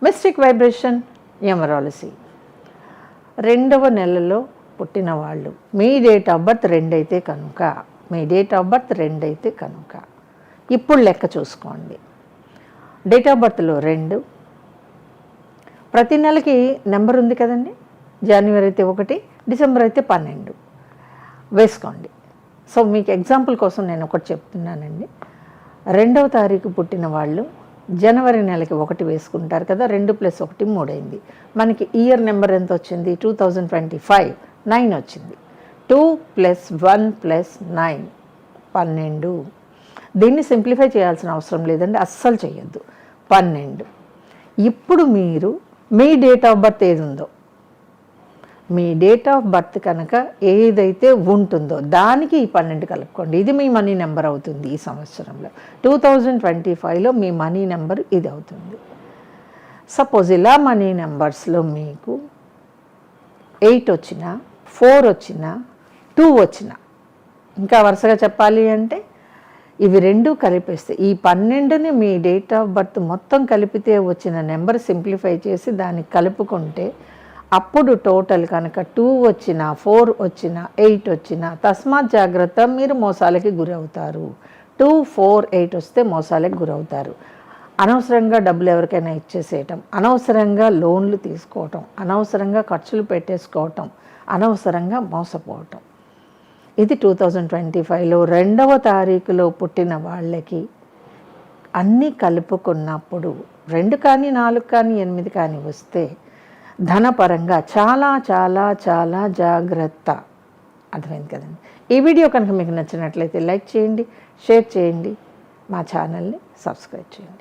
Mystic vibration numerology. 2వ నెలలో పుట్టిన వాళ్ళు మీ డేట్ ఆఫ్ బర్త్ 2 అయితే కనుక, మీ డేట్ ఆఫ్ బర్త్ 2 అయితే కనుక ఇప్పుడు లెక్క చూసుకోండి. డేట్ ఆఫ్ బర్త్లో 2, ప్రతి నెలకి నెంబర్ ఉంది కదండి. జనవరి అయితే 1, డిసెంబర్ అయితే 12 వేసుకోండి. సో మీకు ఎగ్జాంపుల్ కోసం నేను ఒకటి చెప్తున్నానండి. 2వ తారీఖు పుట్టిన వాళ్ళు జనవరి నెలకి 1 వేసుకుంటారు కదా, 2 + 1 3 అయింది. మనకి ఇయర్ నెంబర్ ఎంత వచ్చింది? 2025 9 వచ్చింది. 2 + 1 + 9 12. దీన్ని సింప్లిఫై చేయాల్సిన అవసరం లేదండి, అస్సలు చేయొద్దు. 12. ఇప్పుడు మీరు మీ డేట్ ఆఫ్ బర్త్ ఏది ఉందో, మీ డేట్ ఆఫ్ బర్త్ కనుక ఏదైతే ఉంటుందో దానికి ఈ 12 కలుపుకోండి. ఇది మీ మనీ నెంబర్ అవుతుంది. ఈ సంవత్సరంలో 2025లో మీ మనీ నెంబర్ ఇది అవుతుంది. సపోజ్ ఇలా మనీ నెంబర్స్లో మీకు 8 వచ్చినా, 4 వచ్చినా, 2 వచ్చినా, ఇంకా వరుసగా చెప్పాలి అంటే ఇవి 2 కలిపేస్తే ఈ 12ని మీ డేట్ ఆఫ్ బర్త్ మొత్తం కలిపితే వచ్చిన నెంబర్ సింప్లిఫై చేసి దాన్ని కలుపుకుంటే అప్పుడు టోటల్ కనుక 2 వచ్చినా, 4 వచ్చినా, 8 వచ్చినా తస్మాత్ జాగ్రత్త, మీరు మోసాలకి గురవుతారు. 2, 4, 8 వస్తే మోసాలకి గురవుతారు. అనవసరంగా డబ్బులు ఎవరికైనా ఇచ్చేసేయటం, అనవసరంగా లోన్లు తీసుకోవటం, అనవసరంగా ఖర్చులు పెట్టేసుకోవటం, అనవసరంగా మోసపోవటం. ఇది 2025లో 2వ తారీఖులో పుట్టిన వాళ్ళకి అన్నీ కలుపుకున్నప్పుడు 2 కానీ 4 కానీ 8 కానీ వస్తే ధనపరంగా చాలా చాలా చాలా జాగ్రత్త. అర్థమైంది కదండి. ఈ వీడియో కనుక మీకు నచ్చినట్లయితే లైక్ చేయండి, షేర్ చేయండి, మా ఛానల్ని సబ్స్క్రైబ్ చేయండి.